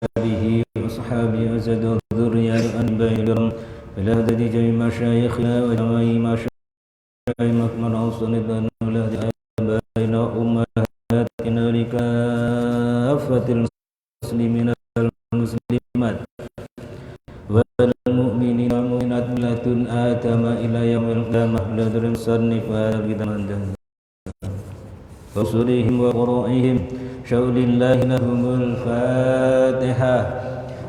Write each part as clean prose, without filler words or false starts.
آله وأصحابه وسد الذرية الأنبياء إلى هدد جميع مشايخنا وجميع مشايخ من أوصلنا إلى آبائنا وأمهاتنا لكافة المسلمين والمسلمات والمؤمنين والمؤمنات من لدن آدم إلى يوم القيامة لدن المصنف هذا الكتاب رسولهم وقرائهم شاء لله لهم الفاتحة.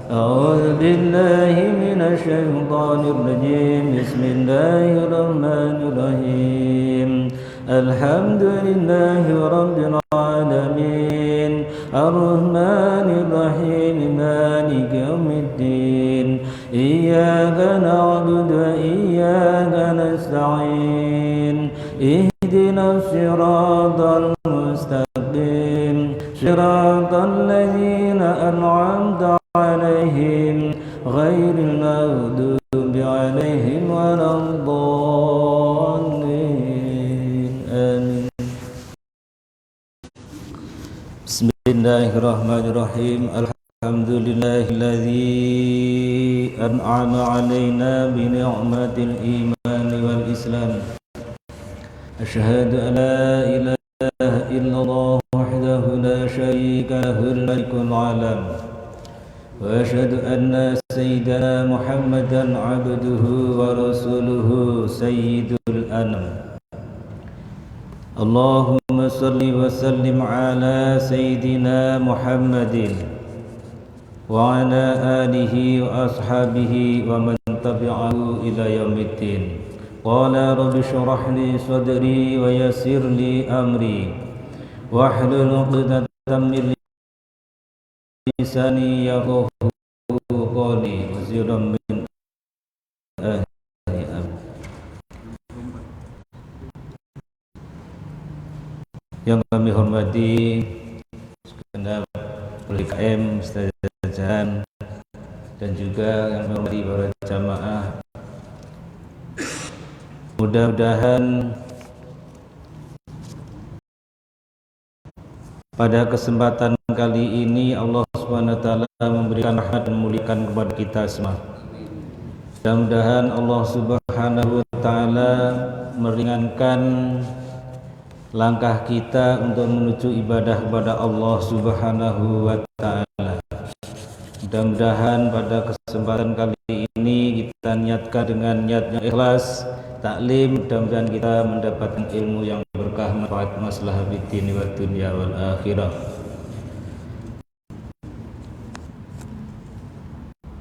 أعوذ بالله من الشيطان الرجيم. بسم الله الرحمن الرحيم. الحمد لله رب العالمين الرحمن الرحيم مالك يوم الدين إياك نعبد وإياك نستعين اهدنا الصراط المستقيم صراط الذين أنعمت عليهم غير المغضوب عليهم ولا الضالين آمين. بسم الله الرحمن الرحيم. الحمد لله الذي أنعم علينا بنعمة الإيمان والإسلام. أشهد أن لا إله إلا الله وحده لا شريك له الملك العالم وأشهد أن سيدنا محمدا عبده ورسوله سيد الأنام. اللهم صل وسلم على سيدنا محمد وعلى آله وأصحابه ومن تبعه إلى يوم الدين. قال رب اشرح لي صدري ويسر لي أمري واحلل عقدة من لساني يفقهوا قولي وزيرا من أهلي آمين. Yang kami hormati segenap PKM Ustazan dan juga yang kami hormati para jamaah, mudah-mudahan pada kesempatan kali ini Allah SWT memberikan rahmat dan memulihkan kepada kita semua. Mudah-mudahan Allah SWT meringankan langkah kita untuk menuju ibadah kepada Allah SWT. Mudah-mudahan pada kesempatan kali ini kita niatkan dengan niat yang ikhlas taklim, mudah-mudahan kita mendapatkan ilmu yang berkah, manfaat, maslahah bid-din wa dunya wal akhirah.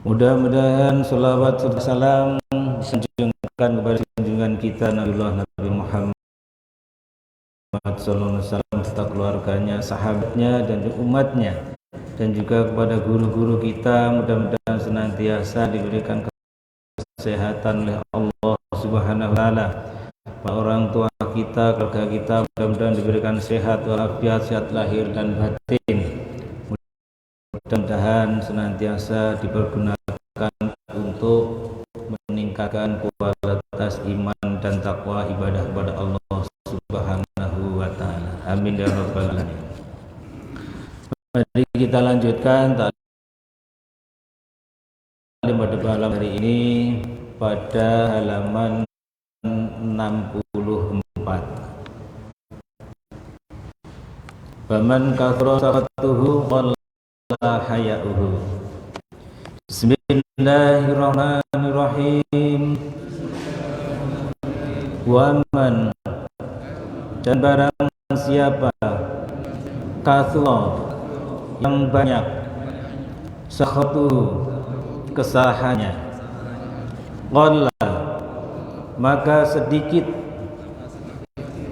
Mudah-mudahan salawat serta salam disanjungkan kepada junjungan kita Nabi Muhammad sallallahu alaihi wasallam serta keluarganya, sahabatnya dan umatnya, dan juga kepada guru-guru kita. Mudah-mudahan senantiasa diberikan kesehatan oleh Allah Subhanahu wa taala. Orang tua kita, keluarga kita, mudah-mudahan diberikan sehat walafiat, sehat lahir dan batin. Mudah-mudahan senantiasa dipergunakan untuk meningkatkan kualitas iman dan takwa ibadah kepada Allah Subhanahu wa taala. Amin ya rabbal alamin. Mari kita lanjutkan taklim pada malam hari ini pada halaman 64. Faman kathra sakatuhu qalla haya'uhu. Bismillahirrahmanirrahim. Wa man, dan barang siapa, kathra, yang banyak, sakhatuhu, kesalahannya, qalla, maka sedikit,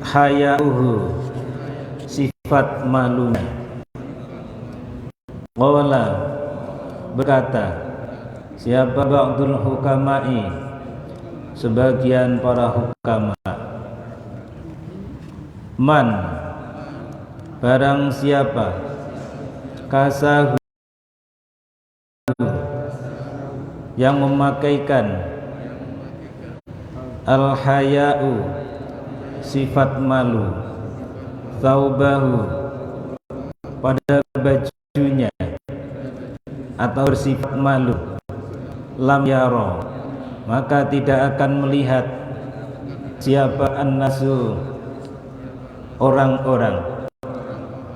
haya'uhu, sifat malunya. Qala, berkata siapa ba'dul hukama'i, sebagian para hukama, man, barang siapa, kasahu, yang memakaikan, al-haya'u, sifat malu, thawbahu, pada bajunya, atau bersifat malu, lam yaro, maka tidak akan melihat siapa annasu, orang-orang,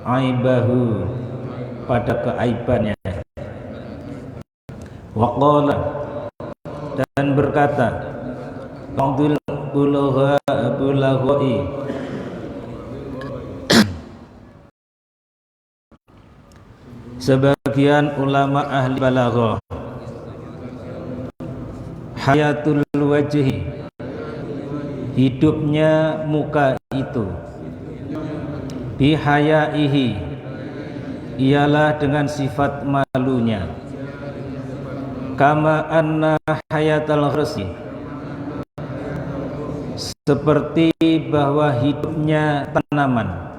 aibahu, pada keaibannya. Waqala, dan berkata, Abdul Bulaghai, sebagian ulama ahli balaghah, hayatul wajhi, hidupnya muka itu, bihayaihi, ialah dengan sifat malunya, kama anna hayatal gharsi, seperti bahwa hidupnya tanaman,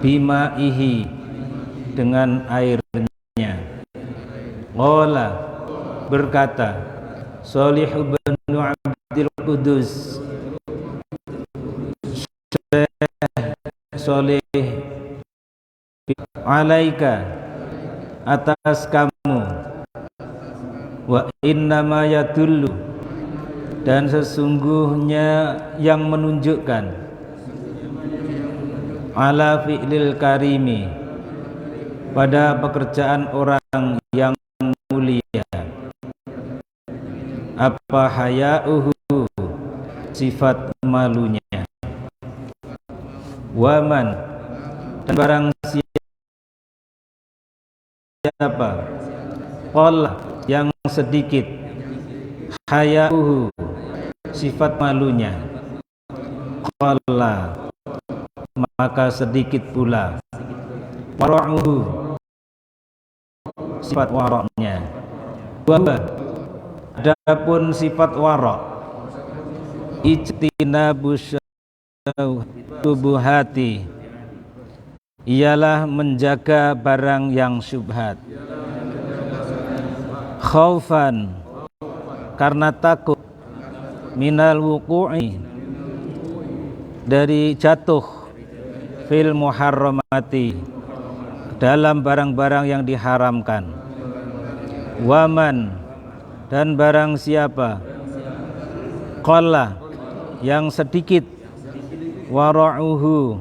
bimaihi, dengan airnya. Qala, berkata Shalih bin Abdul Qudus, Shalih, alaika, atas kamu, wa innama yadullu, dan sesungguhnya yang menunjukkan, ala fi'lil karimi, pada pekerjaan orang yang mulia, apa haya'uhu, sifat malunya, waman, dan barang siapa, qalla, yang sedikit, haya'uhu, sifat malunya, qalla, maka sedikit pula, wara'uhu, sifat waroknya. Adapun sifat warok, ijtinabu syubuhati, ialah menjaga barang yang syubhat, khaufan, karena takut, minal wuqu'i, dari jatuh, fil muharramati, dalam barang-barang yang diharamkan, waman, dan barang siapa, qalla, yang sedikit, wara'uhu,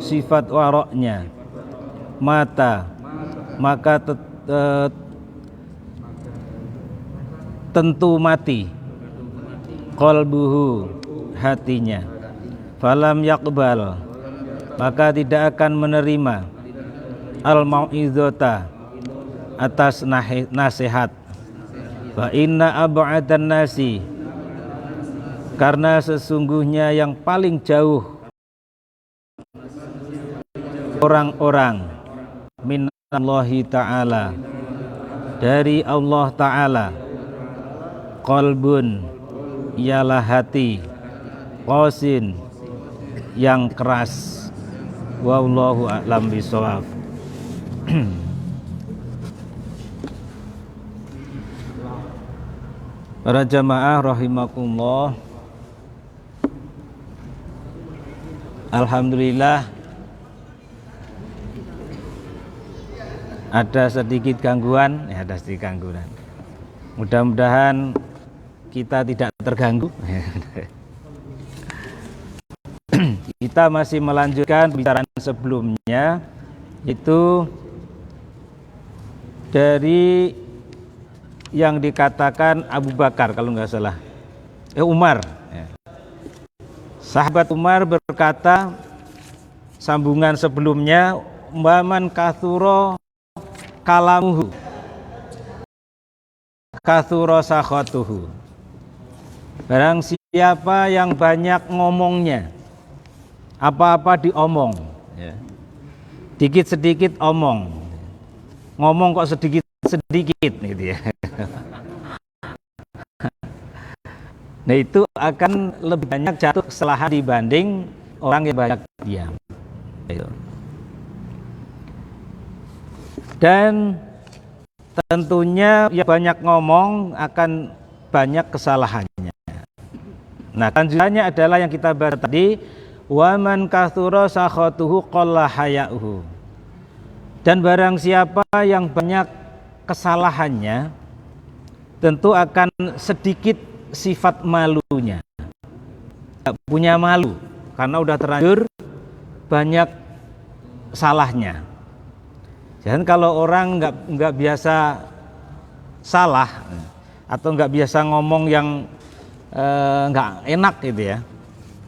sifat waroknya, mata, maka tentu mati, qalbuhu, hatinya, falam yaqbal, maka tidak akan menerima, al-mau'izata, atas nasihat, wa inna ab'adan nasi, karena sesungguhnya yang paling jauh orang-orang, minallahi ta'ala, dari Allah ta'ala, qalbun, ialah hati, qasin, yang keras, wallahu a'lam bishawab. Para jamaah rahimakumullah, alhamdulillah ada sedikit gangguan, ada sedikit gangguan. Mudah-mudahan kita tidak terganggu. Kita masih melanjutkan pembicaraan sebelumnya, itu dari yang dikatakan Abu Bakar, kalau nggak salah, Umar. Sahabat Umar berkata, sambungan sebelumnya, man kathuro kalamuhu, kathuro sakhatuhu, barang siapa yang banyak ngomongnya, apa-apa diomong, dikit-sedikit omong, ngomong kok sedikit-sedikit gitu ya. Nah itu akan lebih banyak jatuh kesalahan dibanding orang yang banyak diam. Dan tentunya yang banyak ngomong akan banyak kesalahannya. Nah lanjutannya adalah yang kita bahas tadi, waman kathura sakhatuhu qalla haya'uhu, Dan barang siapa yang banyak kesalahannya, tentu akan sedikit sifat malunya. Tidak punya malu karena udah terlanjur banyak salahnya. Jangan kalau orang nggak biasa salah atau nggak biasa ngomong yang nggak enak gitu ya,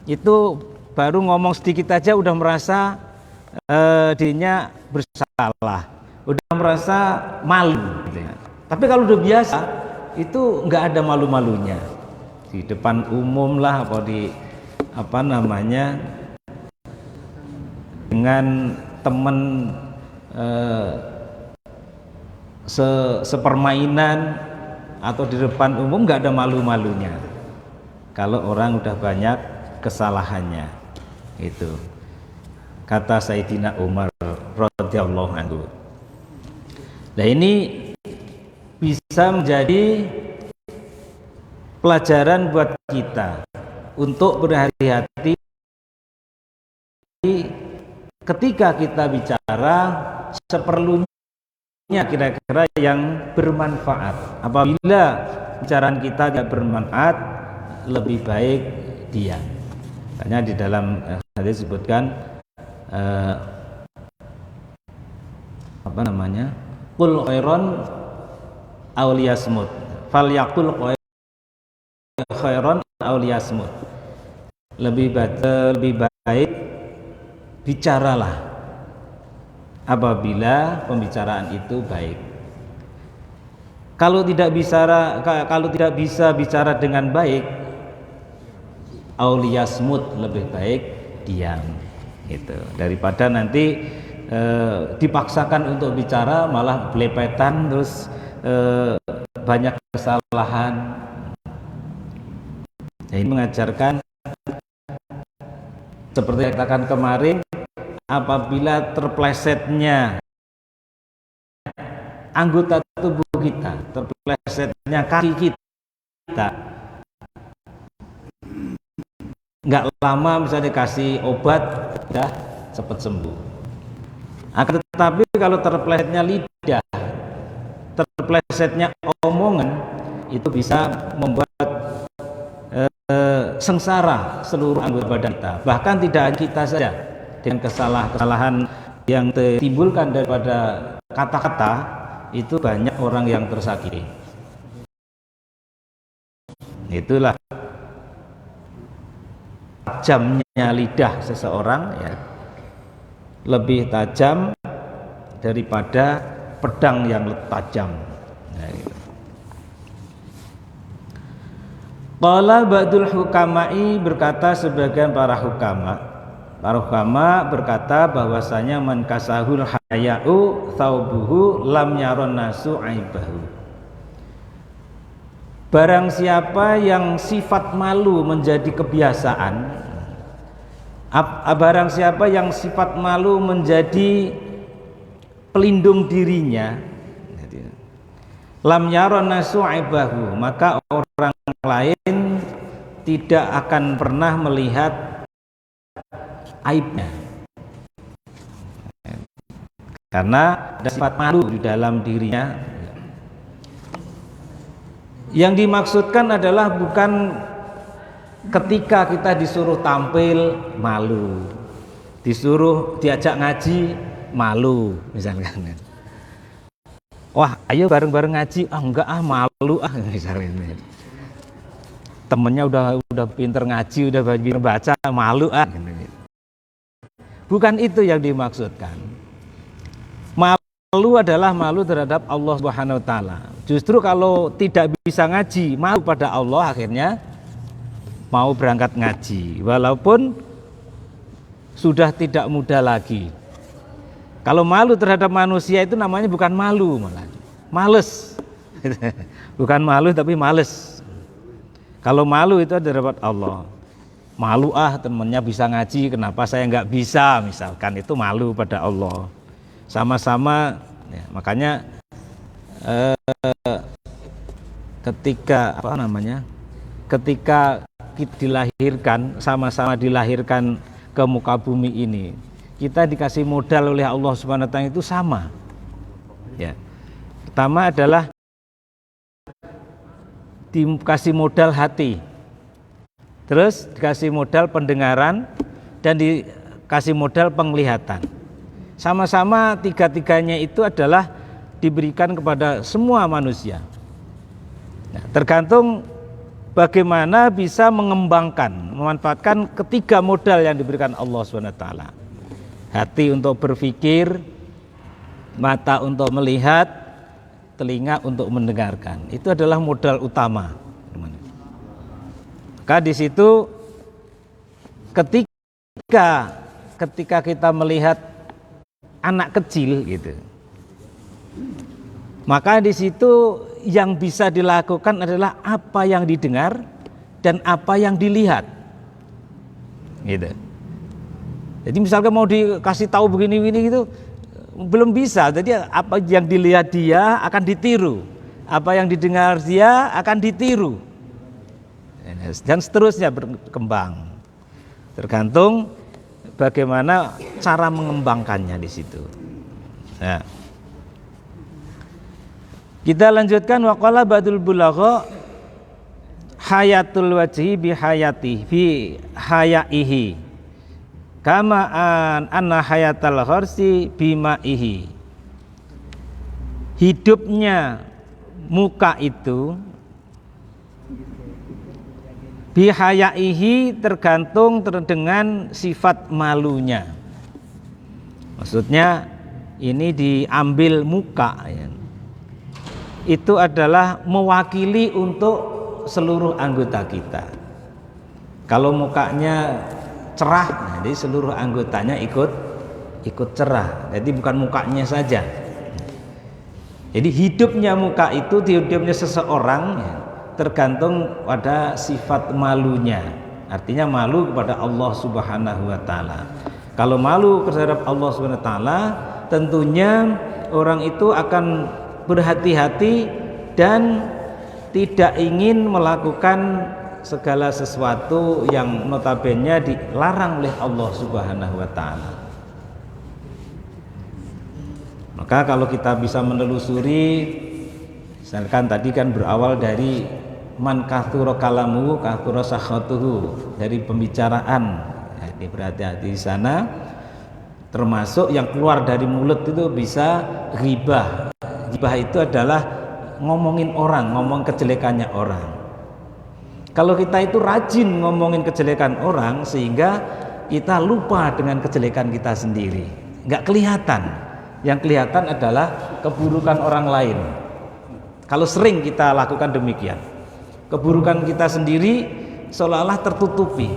itu baru ngomong sedikit aja udah merasa dirinya bersalah, udah merasa malu gitu ya. Tapi kalau udah biasa itu nggak ada malu-malunya, di depan umum lah atau di apa namanya dengan teman sepermainan atau di depan umum nggak ada malu-malunya. Kalau orang udah banyak kesalahannya, itu kata Sayyidina Umar radhiyallahu anhu. Nah ini bisa menjadi pelajaran buat kita untuk berhati-hati ketika kita bicara seperlunya, kira-kira yang bermanfaat. Apabila bicaraan kita tidak bermanfaat, lebih baik diam. Makanya di dalam hadis disebutkan apa namanya? Qul khairon aw liyasmut. Falyaqul khairon aw liyasmut. Lebih baik bicaralah apabila pembicaraan itu baik. Kalau tidak bisa bicara dengan baik, auliyasmut, lebih baik diam gitu, daripada nanti dipaksakan untuk bicara malah belepetan terus banyak kesalahan. Nah, ini mengajarkan seperti yang katakan kemarin, apabila terplesetnya anggota tubuh kita, terplesetnya kaki kita, nggak lama misalnya dikasih obat udah cepat sembuh. Akan tetapi kalau terplesetnya lidah, terplesetnya omongan, itu bisa membuat sengsara seluruh anggota badan kita. Bahkan tidak kita saja, dengan kesalahan yang ditimbulkan daripada kata-kata, itu banyak orang yang tersakiti. Itulah tajamnya lidah seseorang ya, lebih tajam daripada pedang yang tajam. Nah, gitu. Qala ba'dul hukama'i, berkata sebagian para hukama berkata bahwasanya man kasahul haya'u thawbuhu lam yaron nasu aibahu. Barang siapa yang sifat malu menjadi kebiasaan, barang siapa yang sifat malu menjadi pelindung dirinya, lam yaron nasu aibahu, maka orang lain tidak akan pernah melihat aibnya, karena ada sifat malu di dalam dirinya. Yang dimaksudkan adalah bukan ketika kita disuruh tampil malu, disuruh diajak ngaji malu misalkan. Wah, ayo bareng-bareng ngaji, enggak malu misalnya. Temennya udah pinter ngaji, udah pinter baca, malu Bukan itu yang dimaksudkan. Malu adalah malu terhadap Allah Subhanahu wa taala. Justru kalau tidak bisa ngaji, malu pada Allah, akhirnya mau berangkat ngaji walaupun sudah tidak muda lagi. Kalau malu terhadap manusia itu namanya bukan malu, malah males. Bukan malu tapi males. Kalau malu itu terhadap Allah. Malu temennya bisa ngaji, kenapa saya nggak bisa, misalkan, itu malu pada Allah. Sama-sama ya, makanya ketika ketika kita dilahirkan, sama-sama dilahirkan ke muka bumi ini, kita dikasih modal oleh Allah Subhanahu wa taala itu sama. Ya. Pertama adalah dikasih modal hati. Terus dikasih modal pendengaran dan dikasih modal penglihatan. Sama-sama tiga-tiganya itu adalah diberikan kepada semua manusia. Nah, tergantung bagaimana bisa mengembangkan, memanfaatkan ketiga modal yang diberikan Allah Subhanahu wa taala. Hati untuk berpikir, mata untuk melihat, telinga untuk mendengarkan. Itu adalah modal utama. Maka di situ ketika kita melihat anak kecil gitu, maka di situ yang bisa dilakukan adalah apa yang didengar dan apa yang dilihat. Gitu. Jadi misalkan mau dikasih tahu begini-begini gitu belum bisa. Jadi apa yang dilihat dia akan ditiru, apa yang didengar dia akan ditiru, dan seterusnya berkembang. Tergantung bagaimana cara mengembangkannya di situ. Nah, kita lanjutkan waqala ba'dul bulagha hayatul wajhi bi hayaihi kama anna hayatal kharsi bimaihi. Hidupnya muka itu bihayaihi tergantung dengan sifat malunya. Maksudnya ini diambil muka ya. Itu adalah mewakili untuk seluruh anggota kita. Kalau mukanya cerah, jadi seluruh anggotanya ikut cerah. Jadi bukan mukanya saja. Jadi hidupnya muka itu, hidupnya seseorang ya, tergantung pada sifat malunya. Artinya malu kepada Allah Subhanahu wa taala. Kalau malu terhadap Allah Subhanahu wa taala, tentunya orang itu akan berhati-hati dan tidak ingin melakukan segala sesuatu yang notabene dilarang oleh Allah Subhanahu wa taala. Maka kalau kita bisa menelusuri, misalkan tadi kan berawal dari man kathura kalamu kathura sakhatuhu, dari pembicaraan. Jadi berhati-hati di sana, termasuk yang keluar dari mulut itu bisa ghibah. Ghibah itu adalah ngomongin orang, ngomong kejelekannya orang. Kalau kita itu rajin ngomongin kejelekan orang sehingga kita lupa dengan kejelekan kita sendiri, nggak kelihatan. Yang kelihatan adalah keburukan orang lain. Kalau sering kita lakukan demikian, keburukan kita sendiri seolah-olah tertutupi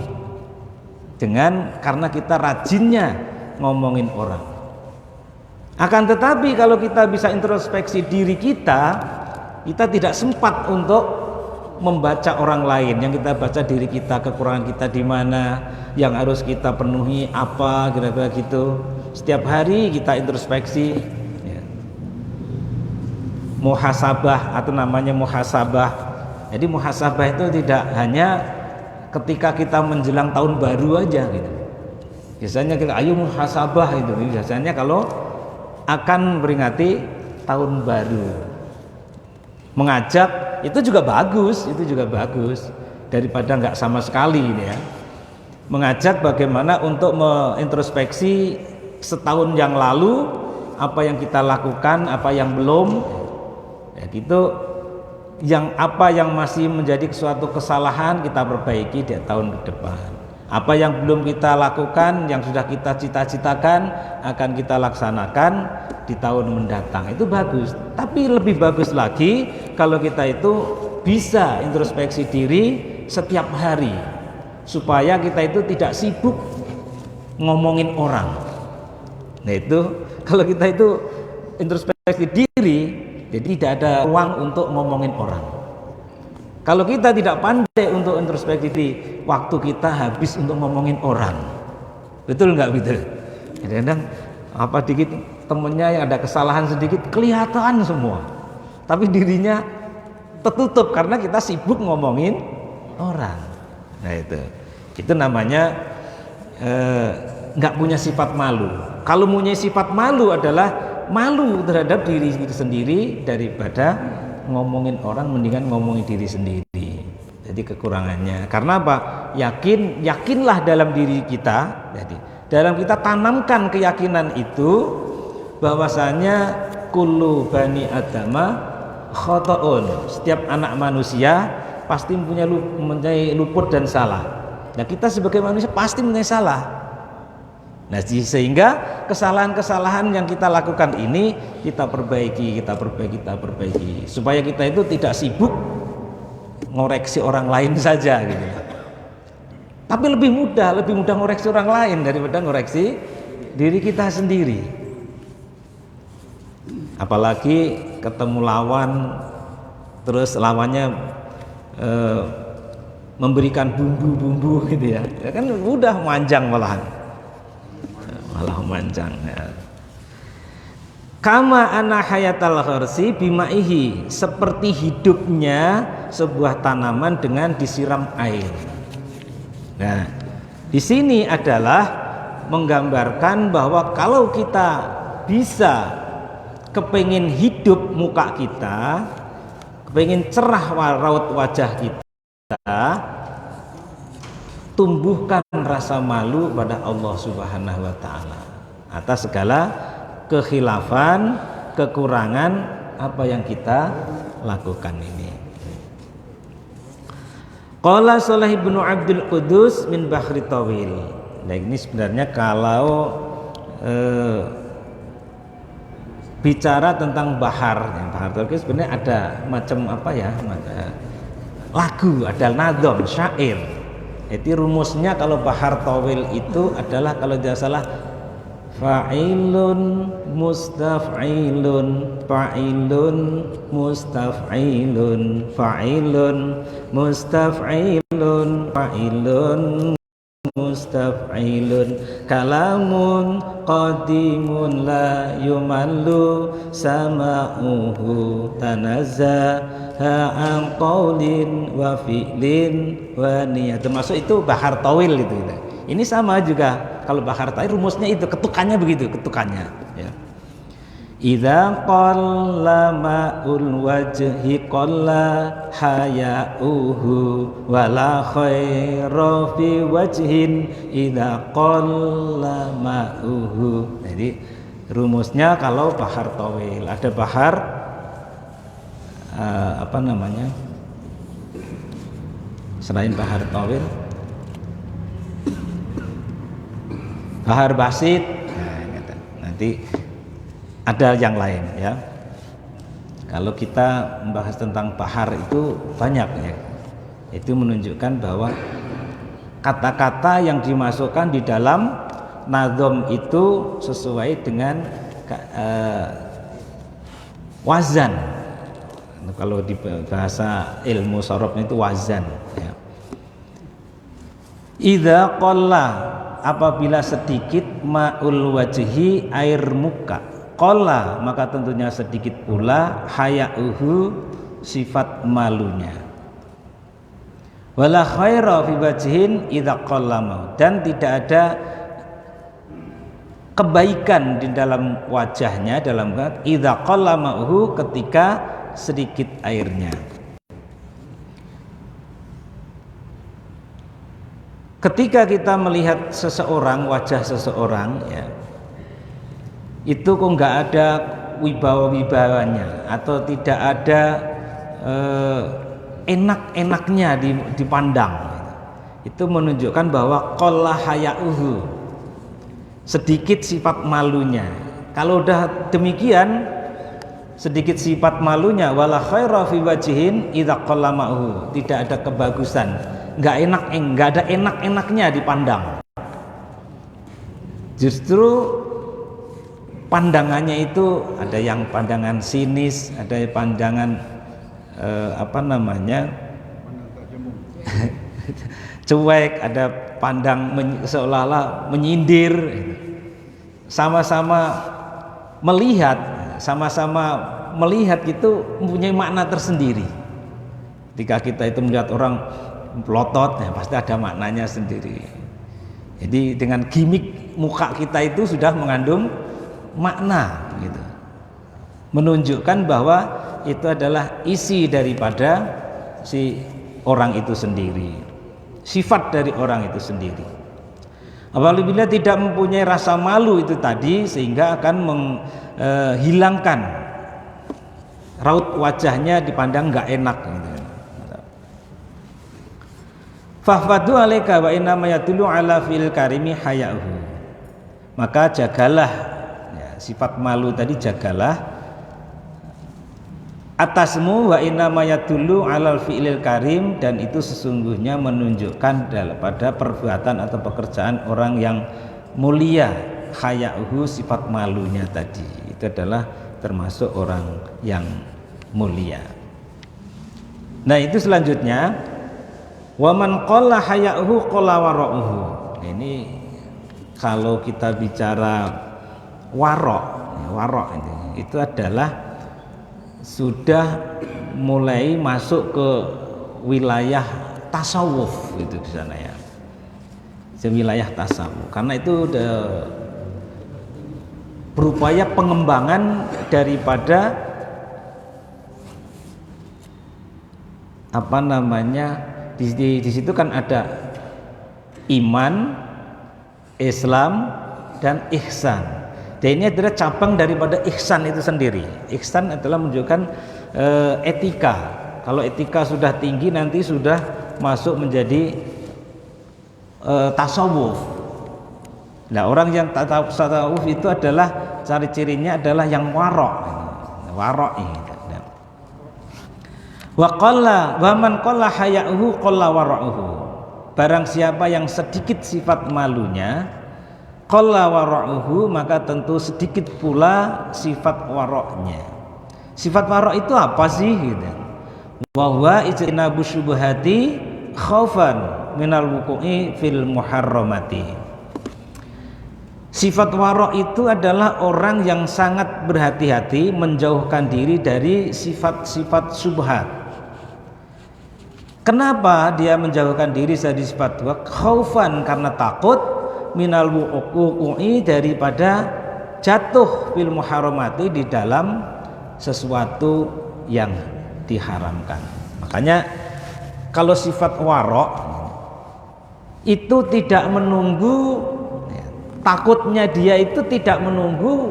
karena kita rajinnya ngomongin orang. Akan tetapi kalau kita bisa introspeksi diri kita tidak sempat untuk membaca orang lain. Yang kita baca diri kita, kekurangan kita di mana, yang harus kita penuhi apa, kira-kira gitu. Setiap hari kita introspeksi ya. Muhasabah atau namanya muhasabah. Jadi muhasabah itu tidak hanya ketika kita menjelang tahun baru aja gitu. Biasanya kita ayo muhasabah itu. Biasanya kalau akan memperingati tahun baru. Mengajak itu juga bagus, daripada nggak sama sekali ini ya. Mengajak bagaimana untuk mengintrospeksi setahun yang lalu, apa yang kita lakukan, apa yang belum, ya gitu. Apa yang masih menjadi suatu kesalahan kita perbaiki di tahun ke depan. Apa yang belum kita lakukan, yang sudah kita cita-citakan akan kita laksanakan di tahun mendatang. Itu bagus. Tapi lebih bagus lagi kalau kita itu bisa introspeksi diri setiap hari, supaya kita itu tidak sibuk ngomongin orang. Nah itu kalau kita itu introspeksi diri, jadi tidak ada ruang untuk ngomongin orang. Kalau kita tidak pandai untuk introspeksi diri, waktu kita habis untuk ngomongin orang. Betul nggak betul? Kadang-kadang apa dikit temennya yang ada kesalahan sedikit kelihatan semua, tapi dirinya tertutup karena kita sibuk ngomongin orang. Nah itu namanya nggak punya sifat malu. Kalau punya sifat malu adalah malu terhadap diri sendiri daripada ngomongin orang, mendingan ngomongin diri sendiri. Jadi kekurangannya. Karena apa? Yakinlah dalam diri kita. Jadi dalam kita tanamkan keyakinan itu bahwasanya kullu bani adama khotoun. Setiap anak manusia pasti mempunyai luput dan salah. Nah, kita sebagai manusia pasti mempunyai salah. Nah, sehingga kesalahan-kesalahan yang kita lakukan ini kita perbaiki supaya kita itu tidak sibuk ngoreksi orang lain saja gitu. Tapi lebih mudah ngoreksi orang lain daripada ngoreksi diri kita sendiri. Apalagi ketemu lawan, terus lawannya memberikan bumbu-bumbu gitu ya kan mudah manjang malah manjang ya. Kama ana hayatal gharsi bimaihi, seperti hidupnya sebuah tanaman dengan disiram air. Nah, di sini adalah menggambarkan bahwa kalau kita bisa kepengin hidup muka kita, kepengin cerah raut wajah kita, tumbuhkan rasa malu pada Allah Subhanahu wa taala atas segala kekhilafan, kekurangan apa yang kita lakukan ini. Qala Shalih bin Abdul Qudus min Bahri Tawil. Nah, ini sebenarnya kalau bicara tentang bahar Tawil sebenarnya ada macam apa ya? Lagu, ada nadham, syair. Jadi rumusnya kalau Bahar Tawil itu adalah kalau tidak salah fa'ilun mustaf'ilun fa'ilun mustaf'ilun fa'ilun mustaf'ilun fa'ilun mustaf'ilun kalamun qadimun la yumallu sama'uhu tanazzaha an qaulin wa fi'lin wa niyat. Termasuk itu Bahar Tawil itu. Ini sama juga kalau Bahar Tawil rumusnya itu ketukannya begitu, ketukannya ya. Idza qalla ma'ul wajhi qalla haya'uhu wala khaira fi wajhin idza qalla ma'uhu. Jadi rumusnya kalau Bahar Tawil ada bahar apa namanya? Selain Bahar Tawil, Bahar Basit, nanti ada yang lain ya. Kalau kita membahas tentang bahar itu banyak ya. Itu menunjukkan bahwa kata-kata yang dimasukkan di dalam nadham itu sesuai dengan wazan. Kalau di bahasa ilmu sharafnya itu wazan ya. Idza qalla, apabila sedikit ma'ul wajhi, air muka, qalla maka tentunya sedikit pula haya'uhu, sifat malunya. Wala khaira fi wajhin idza qalla, dan tidak ada kebaikan di dalam wajahnya, dalam idza qalla ma'uhu, ketika sedikit airnya. Ketika kita melihat seseorang, wajah seseorang ya, itu kok nggak ada wibawa-wibawanya atau tidak ada enak-enaknya dipandang, itu menunjukkan bahwa qalla haya'uhu, sedikit sifat malunya. Kalau udah demikian, sedikit sifat malunya, wala khaira fi wajhin idza qalla ma'uhu, tidak ada kebagusan, nggak ada enak-enaknya dipandang. Justru pandangannya itu ada yang pandangan sinis, ada yang pandangan cuek, ada pandang seolah-olah menyindir. Sama-sama melihat itu mempunyai makna tersendiri. Ketika kita itu melihat orang melotot, ya pasti ada maknanya sendiri. Jadi dengan gimmick muka kita itu sudah mengandung makna gitu. Menunjukkan bahwa itu adalah isi daripada si orang itu sendiri, sifat dari orang itu sendiri. Apabila tidak mempunyai rasa malu itu tadi, sehingga akan menghilangkan raut wajahnya dipandang nggak enak gitu. Fahfadu alaika wa inna ma yadullu ala fil karimi haya'uhu. Maka jagalah ya, sifat malu tadi jagalah atasmu, wa inna ma yadullu alal fi'lil karim, dan itu sesungguhnya menunjukkan pada perbuatan atau pekerjaan orang yang mulia. Haya'uhu, sifat malunya tadi itu adalah termasuk orang yang mulia. Nah itu selanjutnya, wa man qalla haya'uhu qalla wara'uhu. Ini kalau kita bicara warok itu adalah sudah mulai masuk ke wilayah tasawuf itu di sana ya. Wilayah tasawuf. Karena itu berupaya pengembangan daripada di situ kan ada iman, Islam, dan ihsan. Dan ini adalah cabang daripada ihsan itu sendiri. Ihsan adalah menunjukkan etika. Kalau etika sudah tinggi nanti sudah masuk menjadi tasawuf. Nah, orang yang tasawuf itu adalah ciri-cirinya adalah yang warok. Warok ini. Wa qalla wa man qalla haya'uhu qalla wara'uhu. Barang siapa yang sedikit sifat malunya, qalla wara'uhu, maka tentu sedikit pula sifat waroknya. Sifat warok itu apa sih gitu? Wa huwa ijtinabu syubhati khaufan minal wuqu'i fil muharramati. Sifat warok itu adalah orang yang sangat berhati-hati menjauhkan diri dari sifat-sifat syubhat. Kenapa dia menjauhkan diri dari sifat dua? Khaufan, karena takut, minal wuqu'i, daripada jatuh fil muharramati, di dalam sesuatu yang diharamkan. Makanya kalau sifat warok itu tidak menunggu, takutnya dia itu tidak menunggu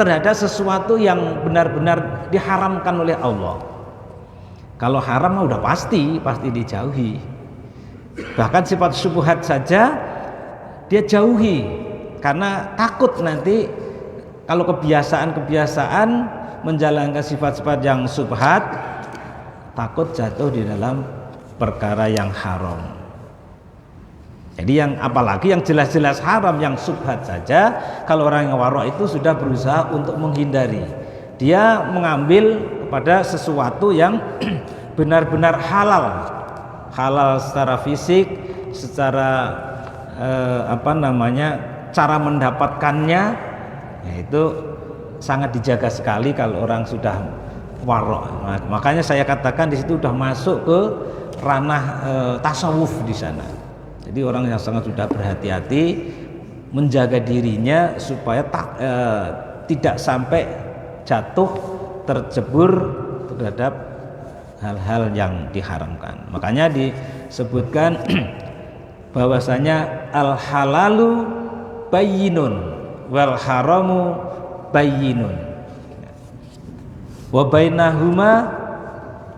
terhadap sesuatu yang benar-benar diharamkan oleh Allah. Kalau haram udah pasti dijauhi. Bahkan sifat syubhat saja dia jauhi karena takut nanti kalau kebiasaan menjalankan sifat-sifat yang syubhat, takut jatuh di dalam perkara yang haram. Jadi yang apalagi yang jelas-jelas haram, yang syubhat saja, kalau orang yang warok itu sudah berusaha untuk menghindari. Dia mengambil pada sesuatu yang benar-benar halal secara fisik, secara cara mendapatkannya, yaitu sangat dijaga sekali kalau orang sudah warok. Makanya saya katakan di situ sudah masuk ke ranah tasawuf di sana. Jadi orang yang sangat sudah berhati-hati menjaga dirinya supaya tidak sampai jatuh terjebur terhadap hal-hal yang diharamkan. Makanya disebutkan bahwasanya al halalu bayyinun wal haramu bayyinun wa bainahuma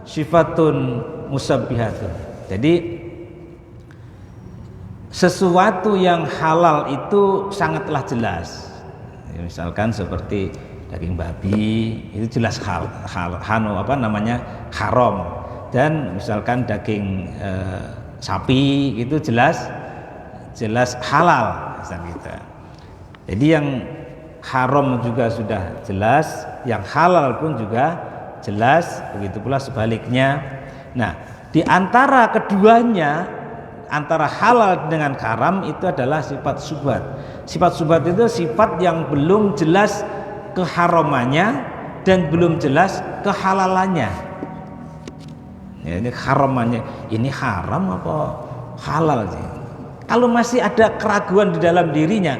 sifatun musabbihatun. Jadi sesuatu yang halal itu sangatlah jelas. Misalkan seperti daging babi itu jelas haram, dan misalkan daging sapi itu jelas halal misalnya gitu. Jadi yang haram juga sudah jelas, yang halal pun juga jelas, begitu pula sebaliknya. Nah, di antara keduanya, antara halal dengan haram itu adalah sifat syubhat. Sifat syubhat itu sifat yang belum jelas keharamannya dan belum jelas kehalalannya. Ya, ini haramannya, ini haram apa halal sih? Kalau masih ada keraguan di dalam dirinya,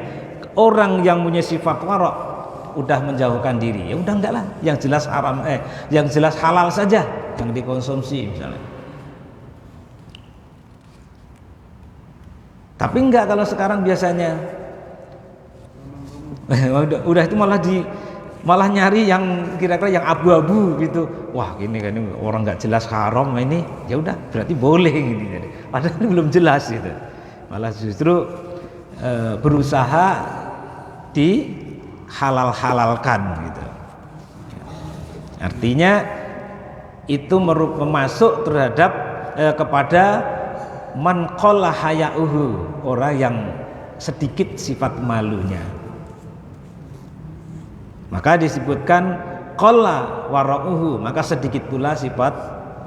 orang yang punya sifat warok udah menjauhkan diri, ya udah enggak lah, yang jelas haram, yang jelas halal saja yang dikonsumsi misalnya. Tapi enggak kalau sekarang biasanya udah itu malah nyari yang kira-kira yang abu-abu gitu. Wah, ini kan orang nggak jelas haram ini, ya udah berarti boleh gitu. Padahal ini belum jelas gitu. Malah justru berusaha dihalal-halalkan gitu. Artinya itu masuk terhadap kepada man qalla haya'uhu, orang yang sedikit sifat malunya. Maka disebutkan qalla wara'uhu, maka sedikit pula sifat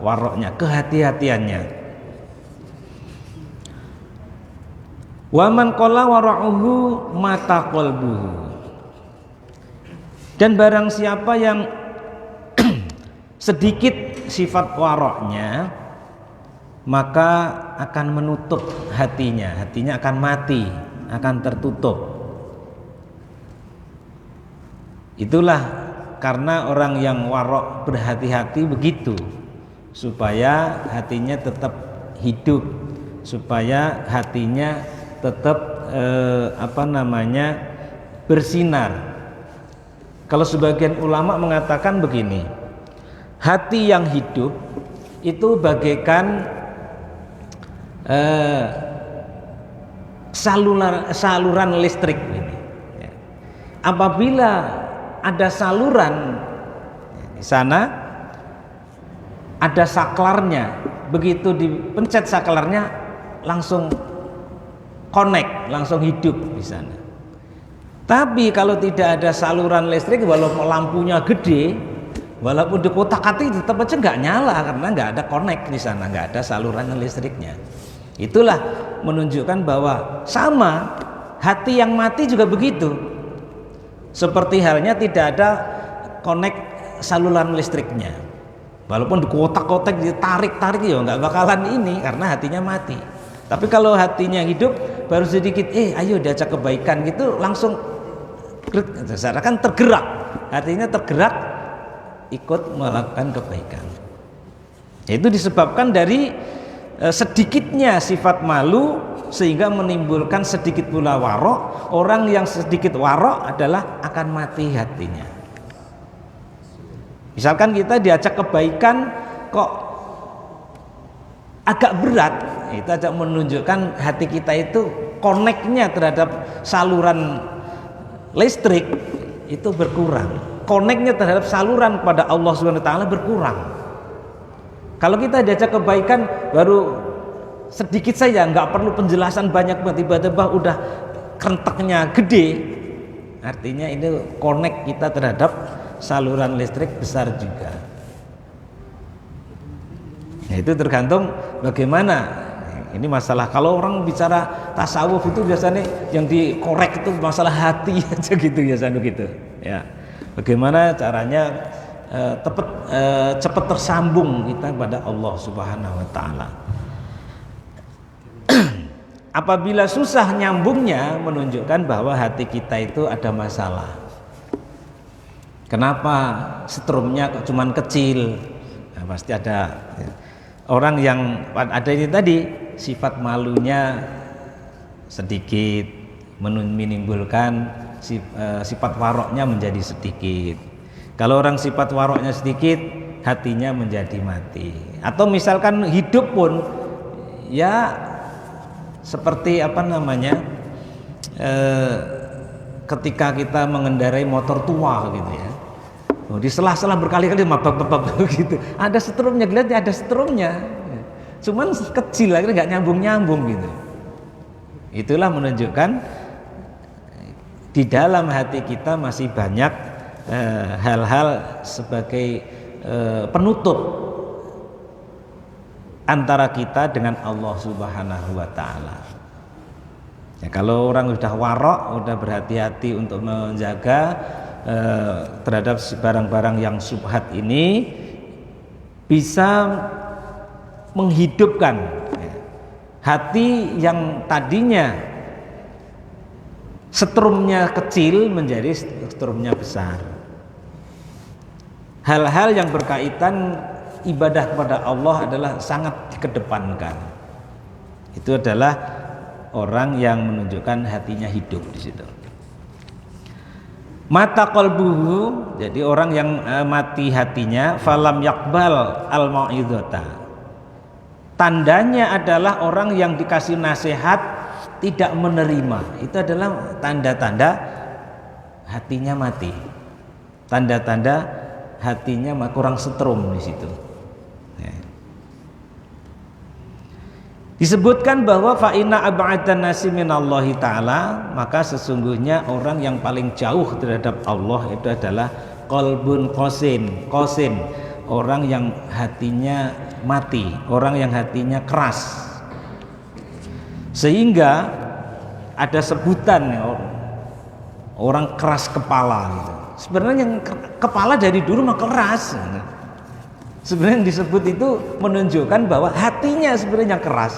waroknya, kehati-hatiannya. Wa man qalla wara'uhu mata qalbuhu, dan barang siapa yang sedikit sifat waroknya, maka akan menutup hatinya akan mati, akan tertutup. Itulah karena orang yang warok berhati-hati begitu, supaya hatinya tetap hidup, supaya hatinya tetap bersinar. Kalau sebagian ulama mengatakan begini, hati yang hidup itu bagaikan saluran listrik ini. Apabila ada saluran di sana, ada saklarnya, begitu dipencet saklarnya langsung connect, langsung hidup di sana. Tapi kalau tidak ada saluran listrik, walaupun lampunya gede, walaupun dikotak-atik tetap aja nggak nyala karena nggak ada connect di sana, nggak ada saluran listriknya. Itulah menunjukkan bahwa sama hati yang mati juga begitu. Seperti halnya tidak ada connect saluran listriknya. Walaupun dikotak-kotak, ditarik-tarik, ya nggak bakalan ini karena hatinya mati. Tapi kalau hatinya hidup, baru sedikit, ayo diajak kebaikan gitu, langsung kan tergerak, hatinya tergerak ikut melakukan kebaikan. Itu disebabkan dari sedikitnya sifat malu, sehingga menimbulkan sedikit pula warok. Orang yang sedikit warok adalah akan mati hatinya. Misalkan kita diajak kebaikan kok agak berat, itu aja menunjukkan hati kita itu connect-nya terhadap saluran listrik itu berkurang, connect-nya terhadap saluran kepada Allah Subhanahu wa taala berkurang. Kalau kita diajak kebaikan baru sedikit saja, nggak perlu penjelasan banyak, tiba-tiba udah kenteknya gede, artinya ini connect kita terhadap saluran listrik besar juga. Nah, itu tergantung bagaimana. Ini masalah, kalau orang bicara tasawuf itu biasanya yang dikorek itu masalah hati aja gitu ya, gitu ya. Bagaimana caranya cepat tersambung kita pada Allah Subhanahu wa taala. Apabila susah nyambungnya, menunjukkan bahwa hati kita itu ada masalah. Kenapa setrumnya kok cuman kecil? Nah, pasti ada orang yang ada ini tadi, sifat malunya sedikit, menimbulkan sifat waroknya menjadi sedikit. Kalau orang sifat waroknya sedikit, hatinya menjadi mati. Atau misalkan hidup pun ya seperti ketika kita mengendarai motor tua gitu ya, di sela-sela berkali-kali mabak gitu, ada setrumnya, dilihat ada setrumnya, cuman kecil, akhirnya nggak nyambung gitu. Itulah menunjukkan di dalam hati kita masih banyak hal-hal sebagai penutup antara kita dengan Allah Subhanahu wa taala. Ya, kalau orang sudah warok, sudah berhati-hati untuk menjaga terhadap barang-barang yang syubhat ini, bisa menghidupkan Hati yang tadinya setrumnya kecil menjadi setrumnya besar. Hal-hal yang berkaitan ibadah kepada Allah adalah sangat dikedepankan. Itu adalah orang yang menunjukkan hatinya hidup di situ. Mata qalbuhu, jadi orang yang mati hatinya, falam yakbal al mau'izata. Tandanya adalah orang yang dikasih nasihat tidak menerima. Itu adalah tanda-tanda hatinya mati. Tanda-tanda hatinya kurang setrum di situ. Ya. Disebutkan bahwa fa inna ab'adan nasi minallahi ta'ala, maka sesungguhnya orang yang paling jauh terhadap Allah itu adalah qalbun qasin, orang yang hatinya mati, orang yang hatinya keras. Sehingga ada sebutan ya, orang keras kepala gitu. Sebenarnya yang kepala dari dulu mah keras. Sebenarnya yang disebut itu menunjukkan bahwa hatinya sebenarnya keras.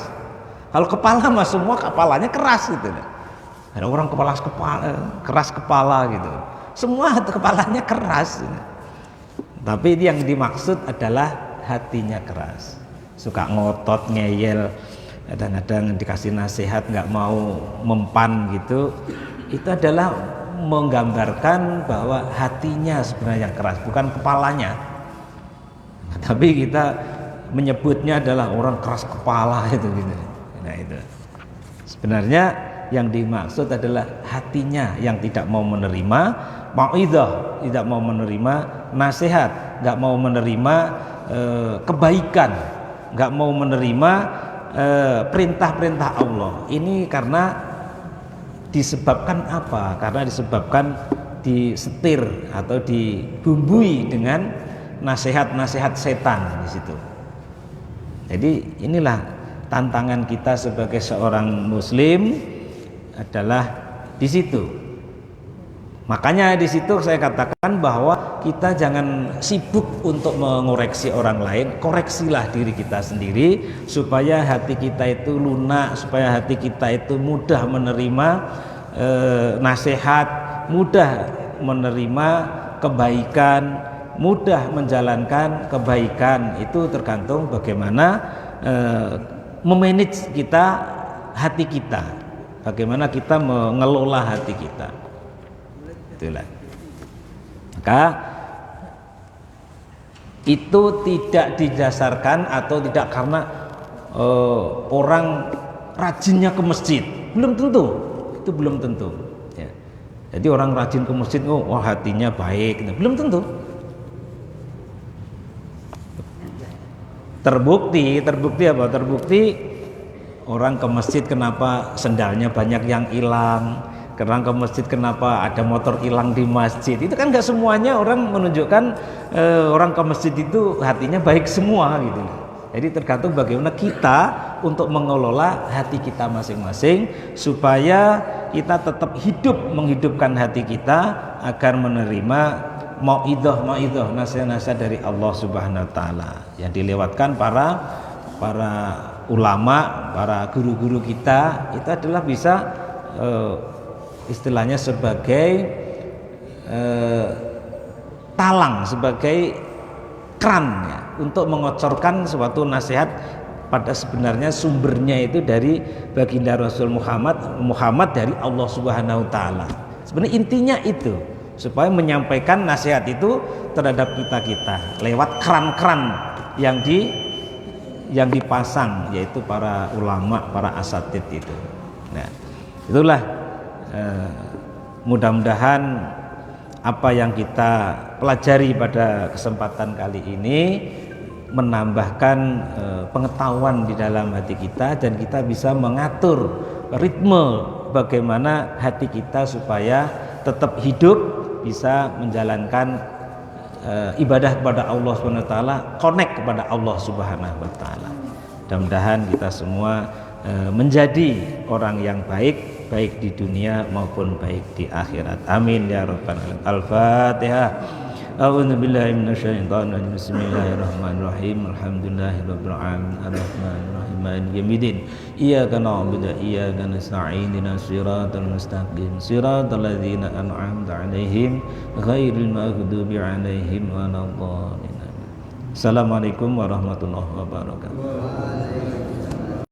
Kalau kepala mah semua kepalanya keras gitu. Ada orang keras kepala gitu. Semua kepalanya keras. Tapi yang dimaksud adalah hatinya keras. Suka ngotot, ngeyel, kadang-kadang dikasih nasihat nggak mau mempan gitu. Itu adalah menggambarkan bahwa hatinya sebenarnya keras, bukan kepalanya. Tapi kita menyebutnya adalah orang keras kepala itu gitu. Nah itu sebenarnya yang dimaksud adalah hatinya yang tidak mau menerima mau'izah, tidak mau menerima nasihat, nggak mau menerima kebaikan, nggak mau menerima perintah-perintah Allah. Ini karena disebabkan apa? Karena disebabkan disetir atau dibumbui dengan nasihat-nasihat setan di situ. Jadi inilah tantangan kita sebagai seorang muslim adalah di situ. Makanya di situ saya katakan bahwa kita jangan sibuk untuk mengoreksi orang lain, koreksilah diri kita sendiri supaya hati kita itu lunak, supaya hati kita itu mudah menerima nasihat, mudah menerima kebaikan, mudah menjalankan kebaikan. Itu tergantung bagaimana memanage kita hati kita, bagaimana kita mengelola hati kita. Itulah. Maka itu tidak didasarkan atau tidak karena orang rajinnya ke masjid, belum tentu. Itu belum tentu. Ya. Jadi orang rajin ke masjid, wah hatinya baik, belum tentu. Terbukti apa? Terbukti orang ke masjid kenapa sendalnya banyak yang hilang, orang ke masjid kenapa ada motor hilang di masjid. Itu kan nggak semuanya orang menunjukkan orang ke masjid itu hatinya baik semua gitu. Jadi tergantung bagaimana kita untuk mengelola hati kita masing-masing supaya kita tetap menghidupkan hati kita agar menerima mau'izah, nasihat-nasihat dari Allah Subhanahu wa taala yang dilewatkan para ulama, para guru-guru kita. Itu adalah bisa istilahnya sebagai talang, sebagai keran ya, untuk mengocorkan suatu nasihat pada sebenarnya sumbernya itu dari baginda Rasul Muhammad dari Allah Subhanahu wa taala. Sebenarnya intinya itu, supaya menyampaikan nasihat itu terhadap kita lewat keran-keran yang dipasang, yaitu para ulama, para asatid itu. Nah, itulah mudah-mudahan apa yang kita pelajari pada kesempatan kali ini menambahkan pengetahuan di dalam hati kita, dan kita bisa mengatur ritme bagaimana hati kita supaya tetap hidup, bisa menjalankan ibadah kepada Allah Subhanahu wa taala, connect kepada Allah Subhanahu wa taala. Mudah-mudahan kita semua menjadi orang yang baik di dunia maupun baik di akhirat. Amin ya rabbal alamin. Al-Fatihah. A'udzu billahi minasyaitonir rajim. Bismillahirrahmanirrahim. Alhamdulillahirabbil alamin. Arrahmanir rahim. Maliki yaumiddin. Iyyaka na'budu wa iyyaka nasta'in. Ihdinas siratal mustaqim. Siratal ladzina an'amta 'alaihim ghairil maghdubi 'alaihim waladdallin. Assalamualaikum warahmatullahi wabarakatuh.